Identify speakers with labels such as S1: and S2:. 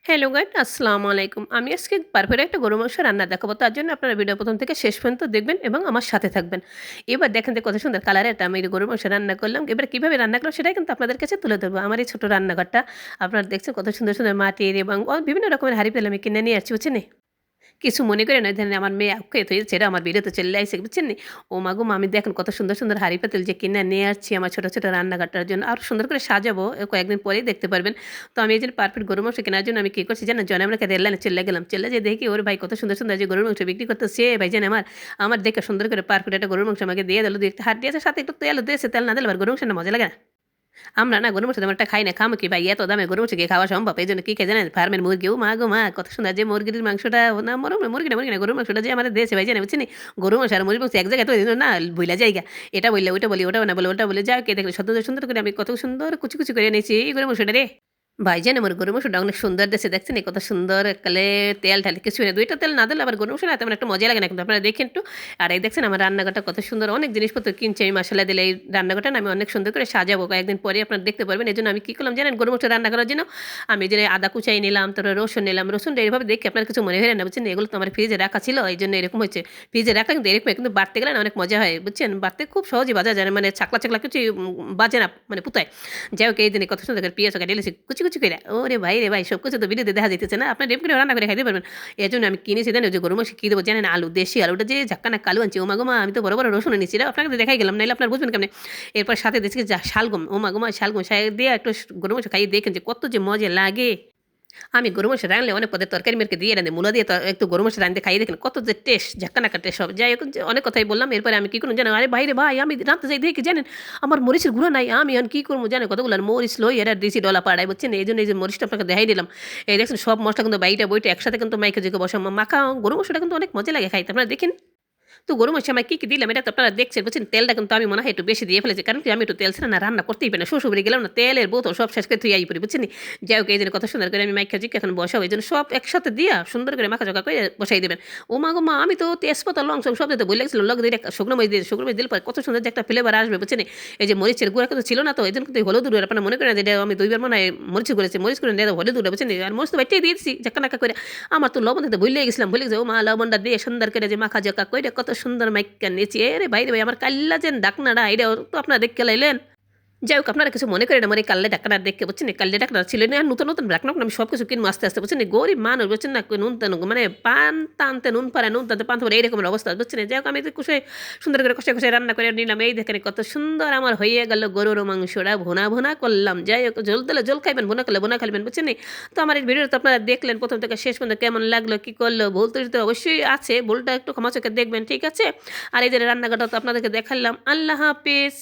S1: Hello guide, আসসালামু আলাইকুম। আমি আজকে পারফেক্ট একটা গরু মাংস রান্না দেখাবো। তার জন্য আপনারা ভিডিও প্রথম থেকে শেষ পর্যন্ত দেখবেন এবং আমার সাথে থাকবেন। এবার দেখেন যে কত সুন্দর কালারে একটা আমি গরুর মাংস রান্না করলাম। এবার কীভাবে রান্না করলাম সেটাই কিন্তু আপনাদের কাছে তুলে ধরবো। আমার এই ছোটো রান্নাঘরটা আপনারা দেখছেন কত সুন্দর সুন্দর মাটির এবং বিভিন্ন রকমের হাঁড়ি পেলে আমি কিনে নিয়ে আসছি, বুঝছেন? কিছু মনে করেন ওই ধরেন আমার মেয়ে আউকে তো ছেড়ে আমার বিয়েতে চলে আইসে, বুঝছেন নি? ও মা গো মা, আমি দেখেন কত সুন্দর সুন্দর হাঁড়ি পাতিল যে কিনে নিয়ে আসছি আমার ছোটো ছোটো রান্নাঘরটার জন্য। আরও সুন্দর করে সাজাবো, কয়েকদিন পরেই দেখতে পারবেন। তো আমি এই যে পারফেক্ট গরুর মাংস কেনার জন্য আমি কী করছি জানেন? জনে আমরা রেল লাইনে চলে গেলাম। চলে যেয়ে দেখি ওর ভাই কত সুন্দর সুন্দর যে গরুর মাংস বিক্রি করতেছে। ভাই জানে আমার আমার দেখে সুন্দর করে পারফেক্ট একটা গরুর মাংস আমাকে দিয়ে দিল। দুই একটা হাত দিয়েছে, সাথে একটু তেল দিয়েছে। তেল না দিলে আবার গরুর মাংস না মজা লাগে না। আমরা না গরুর মাংস তেমন একটা খাই না। খামো কি ভাই, এত দামে গরুর মাংস কি খাওয়া সম্ভব? এইজন্য কি খাই জানেন? ফার্মের মুরগি। ও মা গো মা, কত সুন্দর যে মুরগির মাংসটা, না মুরগি না গরুর মাংসটা যে আমাদের দিয়েছে ভাই জানেন, বুঝছেন? গরুর মাংস আর মুরগির মাংস এক জায়গায় তো এইজন্য না ভুইলা জায়গা। এটা বললে ওইটা বলি, ওটা না বলে ওটা বলে, যাও কে দেখলে সুন্দর সুন্দর করে আমি কত সুন্দর কুচি কুচি করে নিয়েছি এই গরুর মাংসটা রে। ভাইজান আমার গরু মাংসটা অনেক সুন্দর দেশে, দেখছেন কত সুন্দর কালে তেল ঢালি কিছু না, দুইটা তেল না দিলে আবার গরু মাংস না তেমন একটা মজা লাগে না, কিন্তু আপনারা দেখেন একটু। আর এই দেখছেন আমার রান্নাঘরটা কত সুন্দর, অনেক জিনিসপত্র কিনছি আমি মশলা দিলে এই রান্নাঘরটা না আমি অনেক সুন্দর করে সাজাবো, কয়েকদিন পরে আপনারা দেখতে পারবেন। এই জন্য আমি কী করলাম জানেন? গরু মাংস রান্না করার জন্য আমি যে আদা কুচাই নিলাম, তারপরে রসুন নিলাম। রসুনটা এইভাবে দেখে আপনার কিছু মনে হয় না, বুঝছেন? এগুলো তো আমার ফ্রিজে রাখা ছিল, এই জন্য এরকম হয়েছে। ফ্রিজে রাখা কিন্তু এরকম, কিন্তু বাড়তে গেলে না অনেক মজা হয়, বুঝছেন? বাড়তে খুব সহজে বাজা যায়, মানে ছাকলা ছাকলা কিছু বাজে না, মানে পুতায়। যাই হোক, এই দিনে কত সুন্দর করে পেঁয়াজ কাটিয়ে কুচি কুচি করে। ওরে ভাই রে ভাই, সব কিছু তো ভিডিওতে দেখা যাইতেছে না, আপনার এমনি করে রান্না করে খাইতে পারবেন। এই জন্য আমি কিনেছি জানেন যে গরু মাংস কী দেবো জানেন? আলু, দেশি আলুটা যে ঝাক্কানা কালু আনছি। ও মা গো মা, আমি তো বড় বড় রসুন এনেছি, আপনাকে তো দেখাই গেলাম, নাহলে আপনার বুঝবেন কেমনে? এরপর সাথে দেখছি যা শালগম, ও মা গো মা, শালগম দিয়ে একটু গরু মাংস খাইয়ে দেখেন যে কত যে মজা লাগে। আমি গরু মাংস রাঁধলে অনেক পদের তরকারি মেরকে দিয়ে রাঁধি, মূলা দিয়ে একটু গরু মাংস রাঁধতে খাইয়ে দেখেন কত যে টেস্ট, ঝাক্কানাকা টেস্ট হবে। যাই হোক, অনেক কথাই বললাম। এরপরে আমি কী করুন জানেন? আরে ভাই রে ভাই, আমি রাঁধতে যাই দেখি জানেন আমার মরিচের গুঁড়ো নাই। আমি এখন কী করবো জানেন? কতগুলো মরিচ লই এরা দিয়েছি ডলা পাড়ায়, বুঝছেন? এই জন্য এই যে মরিচটা আপনাকে দেখাই দিলাম। এই দেখছেন সব মশলা কিন্তু বাইটা বইটা একসাথে কিন্তু মাইকে যে বসা মাখা গরু মাংসটা কিন্তু অনেক মজা লাগে খাইতে, আপনারা দেখেন। তো গরু মাংসে আমি কী দিলাম এটা তো আপনারা দেখছেন, বুঝছেন? তেলটা কিন্তু আমি মনে হয় একটু বেশি দিয়ে ফেলেছি, কারণ কি আমি একটু তেল ছাড়া না রান্না করতেই পারি না। শ্বশুরবাড়ি গেলাম না, তেলের বোতল সব শেষ করে থুই পড়ি, বুঝছেন? যাই হোক, এই জন্য কত সুন্দর করে আমি মাইখা জিকে এখন বসাবো, এই জন্য সব একসাথে দিয়া সুন্দর করে মাখা জোকা করে বসাই দেবেন। ও মা গো মা, আমি তো তেজপাতা লং সং সব দিতে বলে লাগছিল, লগ দিয়ে শুকনো মরিচ দিয়ে, শুকনো মরিচ দিলে পরে কত সুন্দর যে একটা ফ্লেভার আসবে, বুঝছেন? এই যে মরিচের গুঁড়া কিন্তু ছিল না, তো এই জন্য কিন্তু হলুদ গুঁড়ো আপনারা মনে করেন যে আমি দুইবার মনে হয় মরিচ করেছি, মরিচ করে নিয়ে হলুদ গুঁড়ো, বুঝছেন? আর মরিচ তো বাইটেই দিয়েছি ঝাক্কা নাক্কা করে। আমার তো লবণ দিতে ভুলে গেছিলাম, ভুলে গেছে। ও মা, লবণটা দিয়ে সুন্দর করে যে মাখা জোকা করে কত সুন্দর মাইকা নিয়েছি। এ রে ভাই রে ভাই, আমার কাল্লা যেন ডাকনাটা এটাও তো আপনারা দেখতে লাইলেন। যাই হোক, আপনারা কিছু মনে করেন আমার এই কাল্লে ডাক্তার দেখে, বুঝছেন? কাল্লে ডাক্তার ছিলেন আর নতুন নতুন ডাক্তার আমি সব কিছু কিনবো আস্তে আস্তে, বুঝছেন? গরিব মানুষ, বুঝছেন না? নুন টান মানে পান টানতে নুন পারে, নুন টানতে পান পারে, এইরকমের অবস্থা, বুঝছেন? যাই হোক, আমি কুষে সুন্দর করে কষে কষে রান্না করে নিলাম। এই দেখেন কত সুন্দর আমার হয়ে গেল গরুর মাংসটা, ভুনা ভুনা করলাম। যাই হোক, জল দিলে জল খাইবেন, ভুনা করলে ভুনা খাইবেন, বুঝছেন? তো আমার এই ভিডিওটা তো আপনারা দেখলেন প্রথম থেকে শেষ পর্যন্ত, কেমন লাগলো, কী করলো, ভুল তো অবশ্যই আছে, ভুলটা একটু ক্ষমা চোখে দেখবেন, ঠিক আছে? আর এই যে রান্নাঘরটা তো আপনাদেরকে দেখালাম। আল্লাহ হাফিজ।